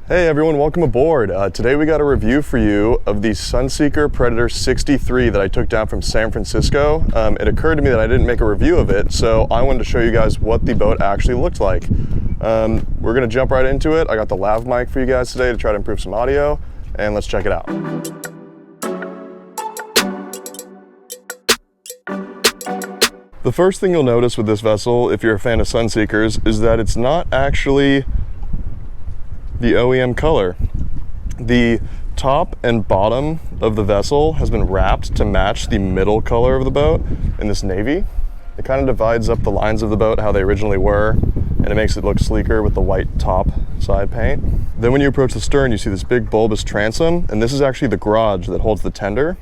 Hey everyone, welcome aboard. Today we got a review for you of the Sunseeker Predator 63 that I took down from San Francisco. It occurred to me that I didn't make a review of it, so I wanted to show you guys what the boat actually looked like. We're gonna jump right into it. I got the lav mic for you guys today to try to improve some audio, and let's check it out. The first thing you'll notice with this vessel, if you're a fan of Sunseekers, is that it's not actually the OEM color. The top and bottom of the vessel has been wrapped to match the middle color of the boat in this navy. It kind of divides up the lines of the boat how they originally were, and it makes it look sleeker with the white top side paint. Then when you approach the stern, you see this big bulbous transom, and this is actually the garage that holds the tender.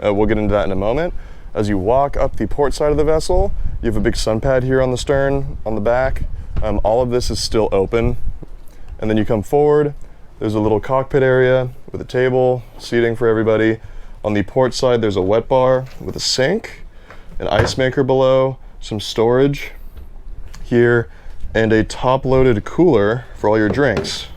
We'll get into that in a moment. As you walk up the port side of the vessel, you have a big sun pad here on the stern, on the back. All of this is still open. And then you come forward, there's a little cockpit area with a table, seating for everybody. On the port side, there's a wet bar with a sink, an ice maker below, some storage here, and a top-loaded cooler for all your drinks.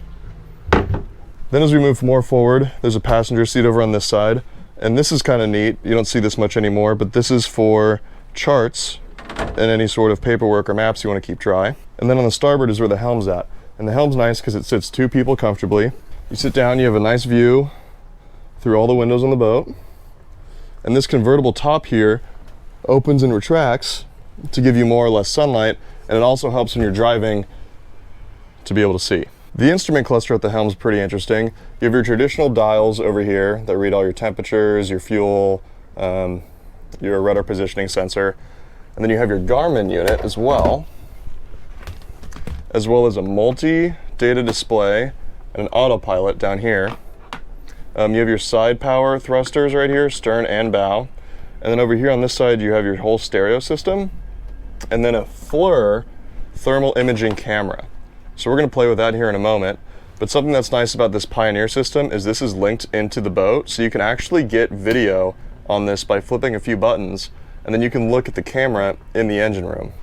Then as we move more forward, there's a passenger seat over on this side. And this is kind of neat. You don't see this much anymore, but this is for charts and any sort of paperwork or maps you want to keep dry. And then on the starboard is where the helm's at. And the helm's nice because it sits two people comfortably. You sit down, you have a nice view through all the windows on the boat. And this convertible top here opens and retracts to give you more or less sunlight, and it also helps when you're driving to be able to see. The instrument cluster at the helm is pretty interesting. You have your traditional dials over here that read all your temperatures, your fuel, your rudder positioning sensor. And then you have your Garmin unit as well as a multi-data display and an autopilot down here. You have your side power thrusters right here, stern and bow. And then over here on this side, you have your whole stereo system, and then a FLIR thermal imaging camera. So we're gonna play with that here in a moment. But something that's nice about this Pioneer system is this is linked into the boat, so you can actually get video on this by flipping a few buttons, and then you can look at the camera in the engine room.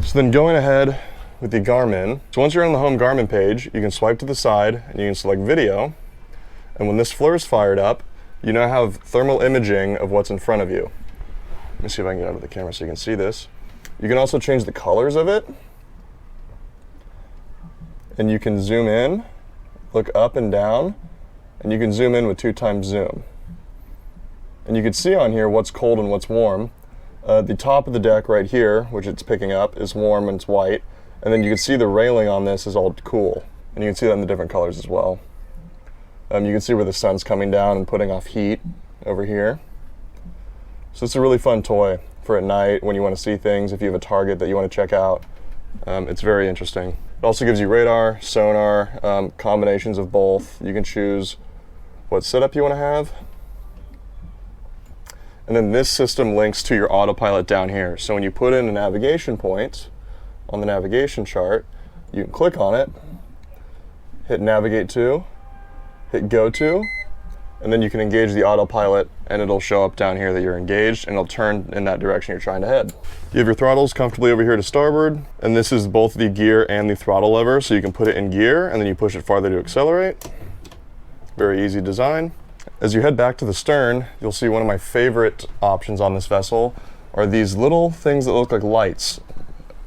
So then going ahead with the Garmin. So once you're on the home Garmin page, you can swipe to the side and you can select video. And when this FLIR is fired up, you now have thermal imaging of what's in front of you. Let me see if I can get out of the camera so you can see this. You can also change the colors of it. And you can zoom in, look up and down, and you can zoom in with 2x zoom. And you can see on here what's cold and what's warm. The top of the deck right here, which it's picking up, is warm and it's white. And then you can see the railing on this is all cool. And you can see that in the different colors as well. You can see where the sun's coming down and putting off heat over here. So it's a really fun toy for at night when you want to see things, if you have a target that you want to check out. It's very interesting. It also gives you radar, sonar, combinations of both. You can choose what setup you want to have. And then this system links to your autopilot down here. So when you put in a navigation point on the navigation chart, you can click on it, hit navigate to, hit go to, and then you can engage the autopilot and it'll show up down here that you're engaged and it'll turn in that direction you're trying to head. You have your throttles comfortably over here to starboard, and this is both the gear and the throttle lever, so you can put it in gear and then you push it farther to accelerate. Very easy design. As you head back to the stern, you'll see one of my favorite options on this vessel are these little things that look like lights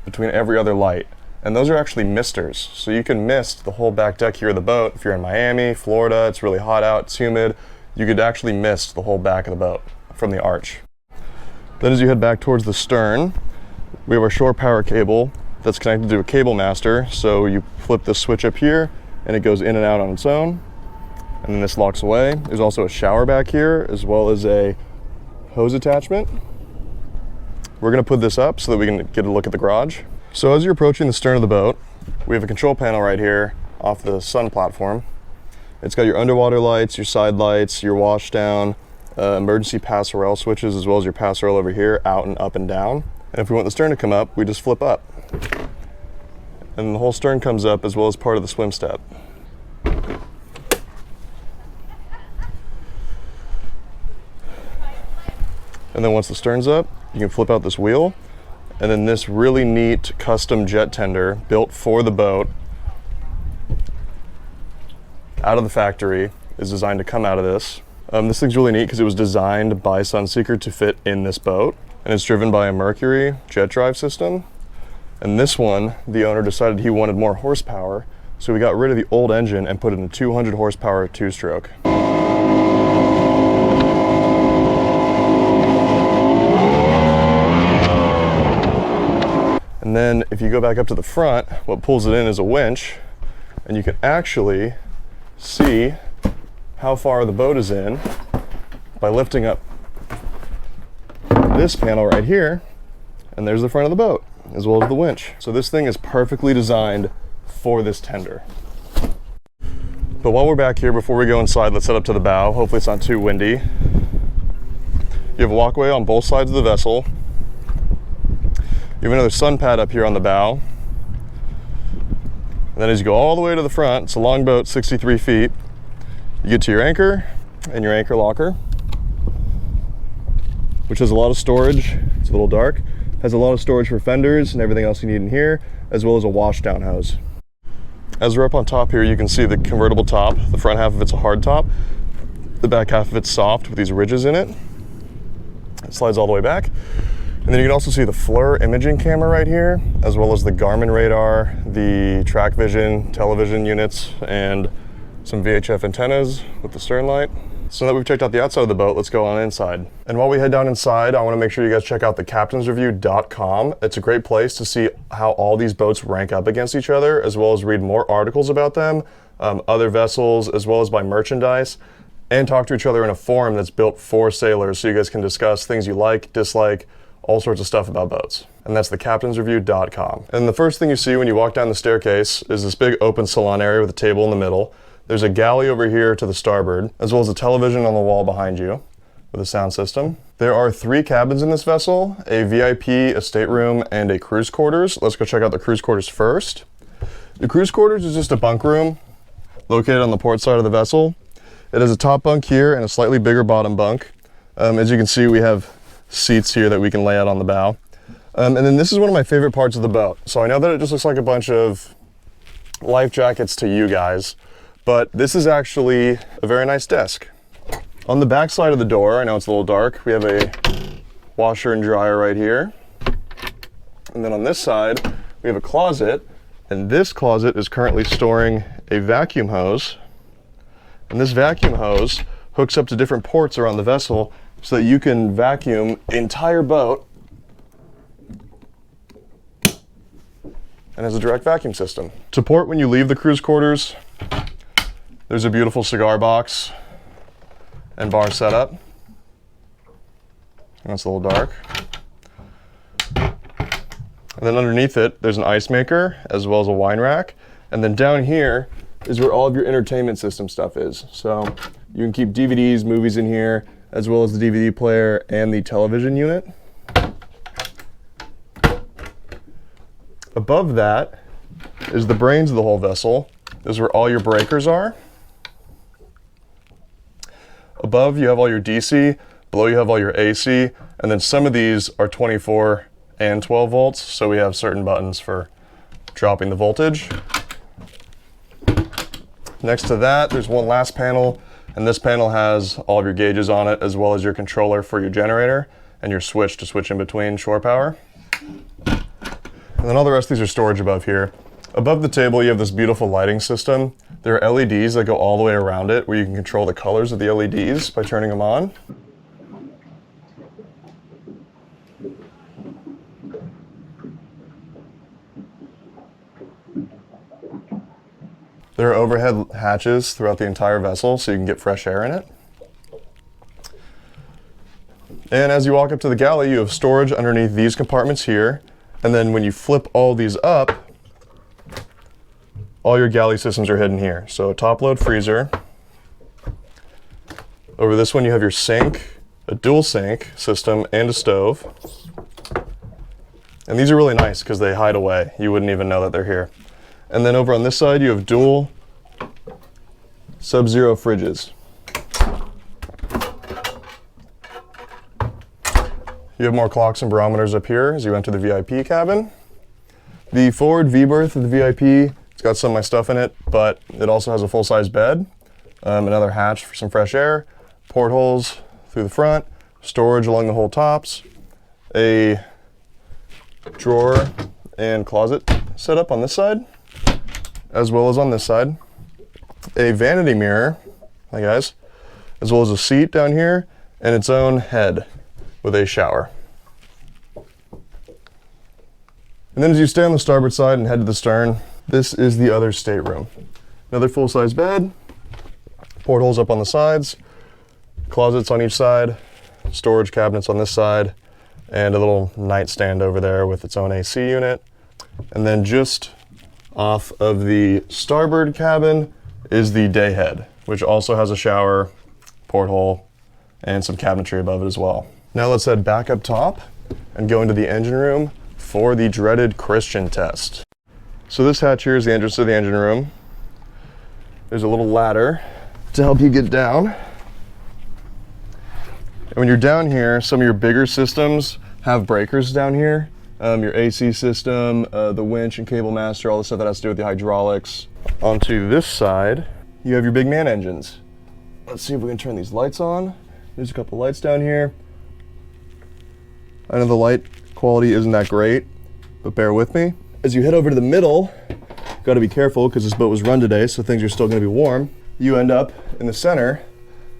between every other light. And those are actually misters. So you can mist the whole back deck here of the boat. If you're in Miami, Florida, it's really hot out, it's humid, you could actually mist the whole back of the boat from the arch. Then as you head back towards the stern, we have our shore power cable that's connected to a cable master. So you flip this switch up here and it goes in and out on its own. And then this locks away. There's also a shower back here as well as a hose attachment. We're gonna put this up so that we can get a look at the garage. So as you're approaching the stern of the boat, we have a control panel right here off the sun platform. It's got your underwater lights, your side lights, your wash down, emergency passerelle switches, as well as your passerelle over here, out and up and down. And if we want the stern to come up, we just flip up. And the whole stern comes up as well as part of the swim step. And then once the stern's up, you can flip out this wheel, and then this really neat custom jet tender built for the boat out of the factory is designed to come out of this. This thing's really neat because it was designed by Sunseeker to fit in this boat, and it's driven by a Mercury jet drive system. And this one, the owner decided he wanted more horsepower, so we got rid of the old engine and put in a 200 horsepower two-stroke. And then if you go back up to the front, what pulls it in is a winch, and you can actually see how far the boat is in by lifting up this panel right here, and there's the front of the boat as well as the winch. So this thing is perfectly designed for this tender. But while we're back here, before we go inside, let's head up to the bow. Hopefully it's not too windy. You have a walkway on both sides of the vessel. You have another sun pad up here on the bow. And then as you go all the way to the front, it's a long boat, 63 feet. You get to your anchor and your anchor locker, which has a lot of storage. It's a little dark. Has a lot of storage for fenders and everything else you need in here, as well as a wash down hose. As we're up on top here, you can see the convertible top. The front half of it's a hard top. The back half of it's soft with these ridges in it. It slides all the way back. And then you can also see the FLIR imaging camera right here, as well as the Garmin radar, the track vision, television units, and some VHF antennas with the stern light. So now that we've checked out the outside of the boat, let's go on inside. And while we head down inside, I want to make sure you guys check out the captainsreview.com. It's a great place to see how all these boats rank up against each other, as well as read more articles about them, other vessels, as well as buy merchandise, and talk to each other in a forum that's built for sailors so you guys can discuss things you like, dislike, all sorts of stuff about boats. And that's the captainsreview.com. And the first thing you see when you walk down the staircase is this big open salon area with a table in the middle. There's a galley over here to the starboard, as well as a television on the wall behind you with a sound system. There are 3 cabins in this vessel, a VIP, a stateroom, and a cruise quarters. Let's go check out the cruise quarters first. The cruise quarters is just a bunk room located on the port side of the vessel. It has a top bunk here and a slightly bigger bottom bunk. As you can see, we have seats here that we can lay out on the bow. And then this is one of my favorite parts of the boat. So I know that it just looks like a bunch of life jackets to you guys, but this is actually a very nice desk. On the back side of the door, I know it's a little dark, we have a washer and dryer right here. And then on this side, we have a closet, and this closet is currently storing a vacuum hose. And this vacuum hose hooks up to different ports around the vessel so that you can vacuum the entire boat and has a direct vacuum system. To port when you leave the cruise quarters, there's a beautiful cigar box and bar setup. That's a little dark. And then underneath it, there's an ice maker as well as a wine rack. And then down here is where all of your entertainment system stuff is. So you can keep DVDs, movies in here, as well as the DVD player and the television unit. Above that is the brains of the whole vessel. This is where all your breakers are. Above you have all your DC, below you have all your AC, and then some of these are 24 and 12 volts, so we have certain buttons for dropping the voltage. Next to that, there's one last panel, and this panel has all of your gauges on it, as well as your controller for your generator and your switch to switch in between shore power. And then all the rest of these are storage above here. Above the table, you have this beautiful lighting system. There are LEDs that go all the way around it, where you can control the colors of the LEDs by turning them on. There are overhead hatches throughout the entire vessel, so you can get fresh air in it. And as you walk up to the galley, you have storage underneath these compartments here. And then when you flip all these up, all your galley systems are hidden here. So a top load freezer. Over this one you have your sink, a dual sink system, and a stove. And these are really nice because they hide away. You wouldn't even know that they're here. And then over on this side you have dual Sub-Zero fridges. You have more clocks and barometers up here as you enter the VIP cabin. The forward V-berth of the VIP It's got some of my stuff in it, but it also has a full-size bed, another hatch for some fresh air, portholes through the front, storage along the whole tops, a drawer and closet set up on this side, as well as on this side, a vanity mirror, hi guys, as well as a seat down here, and its own head with a shower. And then as you stay on the starboard side and head to the stern, this is the other stateroom. Another full-size bed, portholes up on the sides, closets on each side, storage cabinets on this side, and a little nightstand over there with its own AC unit. And then just off of the starboard cabin is the day head, which also has a shower, porthole, and some cabinetry above it as well. Now let's head back up top and go into the engine room for the dreaded Christian test. So this hatch here is the entrance to the engine room. There's a little ladder to help you get down. And when you're down here, some of your bigger systems have breakers down here. Your AC system, the winch and cable master, all the stuff that has to do with the hydraulics. Onto this side, you have your big man engines. Let's see if we can turn these lights on. There's a couple lights down here. I know the light quality isn't that great, but bear with me. As you head over to the middle, got to be careful because this boat was run today, so things are still going to be warm. You end up in the center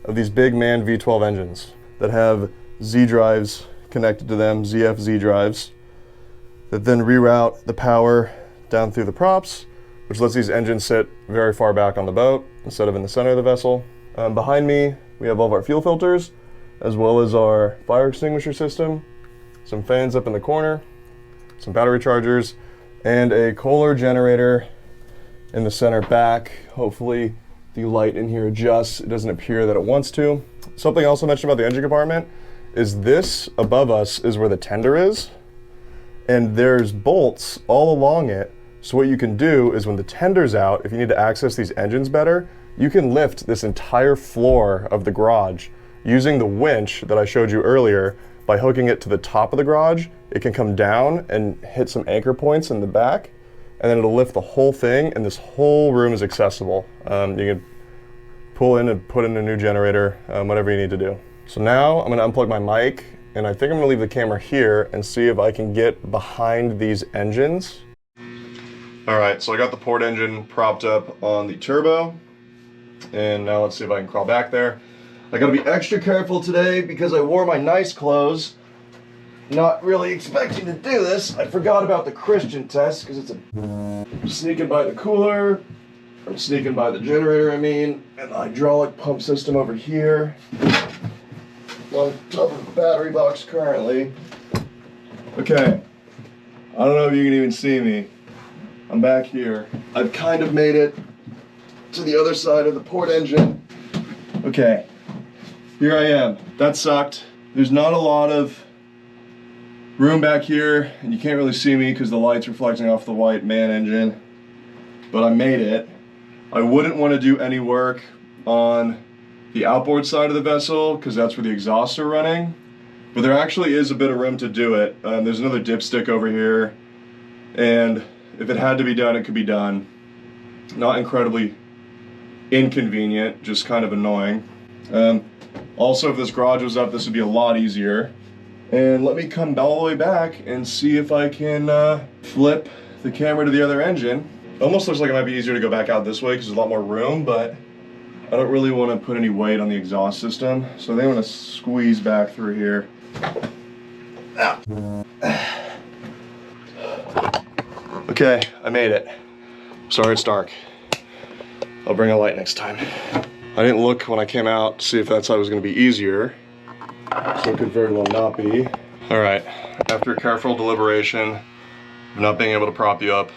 of these big man V12 engines that have Z drives connected to them, ZFZ drives, that then reroute the power down through the props, which lets these engines sit very far back on the boat instead of in the center of the vessel. Behind me, we have all of our fuel filters, as well as our fire extinguisher system, some fans up in the corner, some battery chargers, and a Kohler generator in the center back. Hopefully the light in here adjusts. It doesn't appear that it wants to. Something else I mentioned about the engine compartment is this above us is where the tender is, and there's bolts all along it. So what you can do is when the tender's out, if you need to access these engines better, you can lift this entire floor of the garage using the winch that I showed you earlier. By hooking it to the top of the garage, it can come down and hit some anchor points in the back, and then it'll lift the whole thing, and this whole room is accessible. You can pull in and put in a new generator, whatever you need to do. So now I'm gonna unplug my mic, and I think I'm gonna leave the camera here and see if I can get behind these engines. All right, so I got the port engine propped up on the turbo, and now let's see if I can crawl back there. I gotta be extra careful today because I wore my nice clothes. Not really expecting to do this. I forgot about the Christian test because I'm sneaking by the cooler. I'm sneaking by the generator, and the hydraulic pump system over here. On top of the battery box currently. Okay, I don't know if you can even see me. I'm back here. I've kind of made it to the other side of the port engine. Okay. Here I am. That sucked. There's not a lot of room back here, and you can't really see me because the light's reflecting off the white man engine, but I made it. I wouldn't want to do any work on the outboard side of the vessel because that's where the exhausts are running, but there actually is a bit of room to do it. There's another dipstick over here, and if it had to be done, it could be done. Not incredibly inconvenient, just kind of annoying. Also, if this garage was up, this would be a lot easier. And let me come all the way back and see if I can flip the camera to the other engine. Almost looks like it might be easier to go back out this way because there's a lot more room, but I don't really want to put any weight on the exhaust system. So they want to squeeze back through here. Okay, I made it. Sorry it's dark. I'll bring a light next time. I didn't look when I came out to see if that side was going to be easier, so it could very well not be. All right, after careful deliberation of not being able to prop you up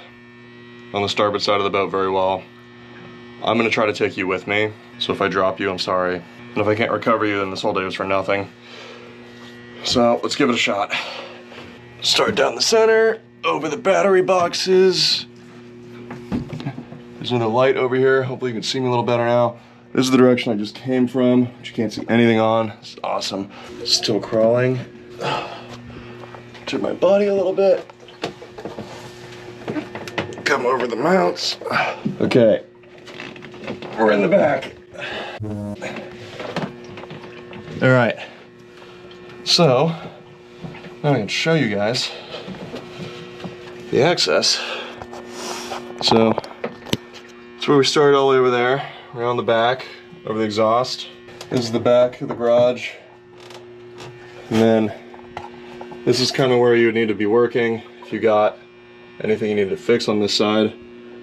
on the starboard side of the boat very well, I'm going to try to take you with me. So if I drop you, I'm sorry. And if I can't recover you, then this whole day was for nothing. So let's give it a shot. Start down the center, over the battery boxes. There's another light over here. Hopefully you can see me a little better now. This is the direction I just came from, which you can't see anything on. It's awesome. Still crawling. Turn my body a little bit. come over the mounts. Okay, we're in the back. All right, so now I can show you guys the access. So that's where we started, all the way over there, around the back, over the exhaust. This is the back of the garage. And then this is kind of where you would need to be working if you got anything you needed to fix on this side.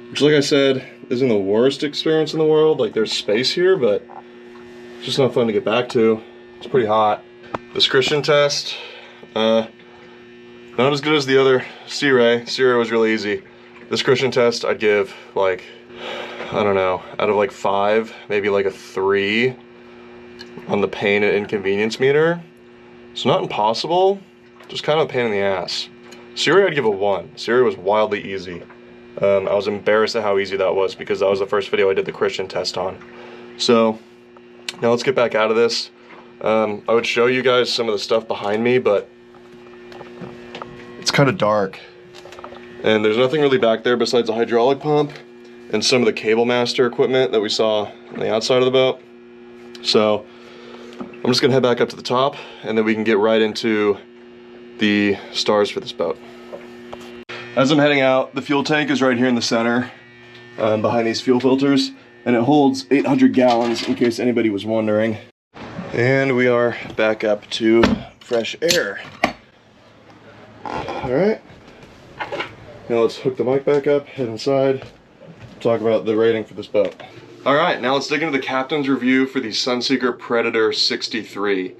Which, like I said, isn't the worst experience in the world. Like, there's space here, but it's just not fun to get back to. It's pretty hot. This Christian test, not as good as the other Sea Ray. Sea Ray was really easy. This Christian test, I'd give like, I don't know, out of like 5, maybe like a 3 on the pain and inconvenience meter. It's not impossible, just kind of a pain in the ass. Sea Ray, I'd give a 1. Sea Ray was wildly easy. I was embarrassed at how easy that was because that was the first video I did the Christian test on. So now let's get back out of this. I would show you guys some of the stuff behind me, but it's kind of dark. And there's nothing really back there besides a hydraulic pump and some of the cable master equipment that we saw on the outside of the boat. So I'm just gonna head back up to the top and then we can get right into the stars for this boat. As I'm heading out, the fuel tank is right here in the center, behind these fuel filters, and it holds 800 gallons in case anybody was wondering. And we are back up to fresh air. All right, now let's hook the mic back up, head inside, talk about the rating for this boat. All right, now let's dig into the captain's review for the Sunseeker Predator 63.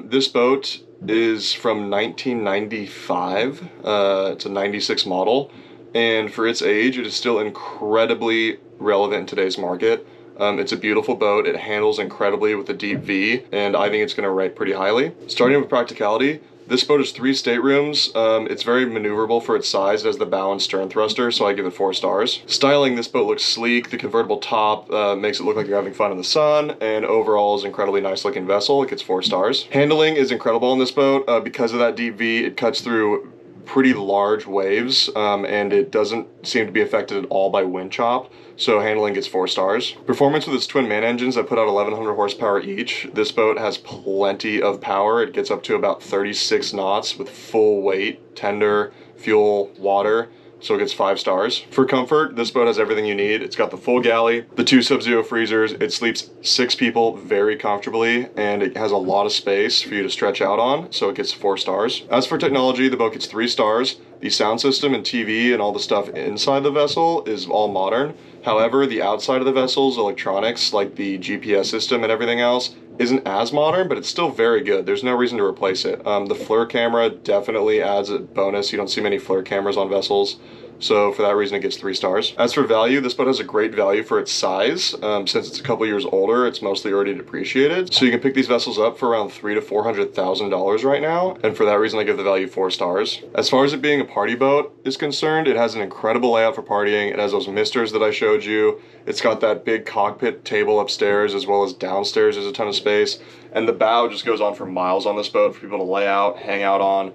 This boat is from 1995. It's a 96 model, and for its age, it is still incredibly relevant in today's market. It's a beautiful boat. It handles incredibly with the deep V, and I think it's going to rate pretty highly. Starting with practicality, this boat has 3 staterooms. It's very maneuverable for its size. It has the bow and stern thruster, so I give it 4 stars. Styling, this boat looks sleek. The convertible top makes it look like you're having fun in the sun, and overall is an incredibly nice looking vessel. It gets 4 stars. Handling is incredible on this boat. Because of that deep V, it cuts through pretty large waves, and it doesn't seem to be affected at all by wind chop, so handling gets 4 stars. Performance with its twin man engines that put out 1100 horsepower each. This boat has plenty of power. It gets up to about 36 knots with full weight, tender, fuel, water, so it gets 5 stars. For comfort, this boat has everything you need. It's got the full galley, the 2 Sub-Zero freezers, it sleeps 6 people very comfortably, and it has a lot of space for you to stretch out on, so it gets 4 stars. As for technology, the boat gets 3 stars. The sound system and TV and all the stuff inside the vessel is all modern. However, the outside of the vessel's electronics, like the GPS system and everything else, isn't as modern, but it's still very good. There's no reason to replace it. The FLIR camera definitely adds a bonus. You don't see many FLIR cameras on vessels, so for that reason it gets 3 stars. As for value, this boat has a great value for its size. Since it's a couple years older, it's mostly already depreciated, so you can pick these vessels up for around $300,000 to $400,000 right now, and for that reason I give the value 4 stars. As far as it being a party boat is concerned, it has an incredible layout for partying. It has those misters that I showed you. It's got that big cockpit table upstairs, as well as downstairs there's a ton of space, and the bow just goes on for miles on this boat for people to lay out, hang out on.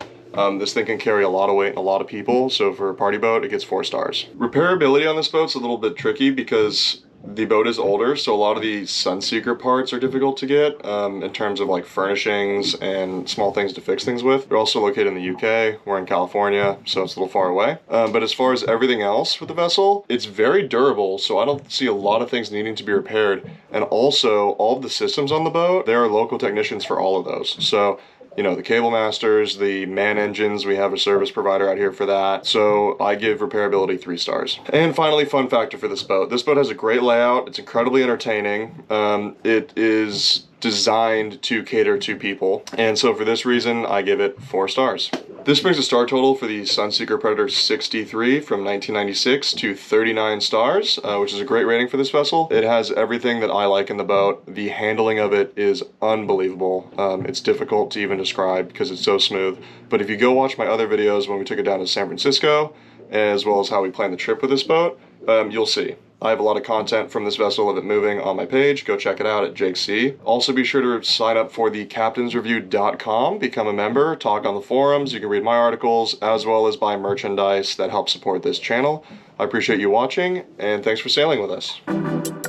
This thing can carry a lot of weight and a lot of people, so for a party boat, it gets 4 stars. Repairability on this boat's a little bit tricky because the boat is older, so a lot of the Sunseeker parts are difficult to get in terms of like furnishings and small things to fix things with. They're also located in the UK, we're in California, so it's a little far away. But as far as everything else with the vessel, it's very durable, so I don't see a lot of things needing to be repaired. And also, all of the systems on the boat, there are local technicians for all of those. So, you know, the cable masters, the man engines, we have a service provider out here for that. So I give repairability 3 stars. And finally, fun factor for this boat. This boat has a great layout. It's incredibly entertaining. It is designed to cater to people. And so for this reason, I give it 4 stars. This brings the star total for the Sunseeker Predator 63 from 1996 to 39 stars, which is a great rating for this vessel. It has everything that I like in the boat. The handling of it is unbelievable. It's difficult to even describe because it's so smooth. But if you go watch my other videos when we took it down to San Francisco, as well as how we planned the trip with this boat, you'll see. I have a lot of content from this vessel of it moving on my page. Go check it out at JakeSea. Also be sure to sign up for the captainsreview.com, become a member, talk on the forums. You can read my articles as well as buy merchandise that helps support this channel. I appreciate you watching, and thanks for sailing with us.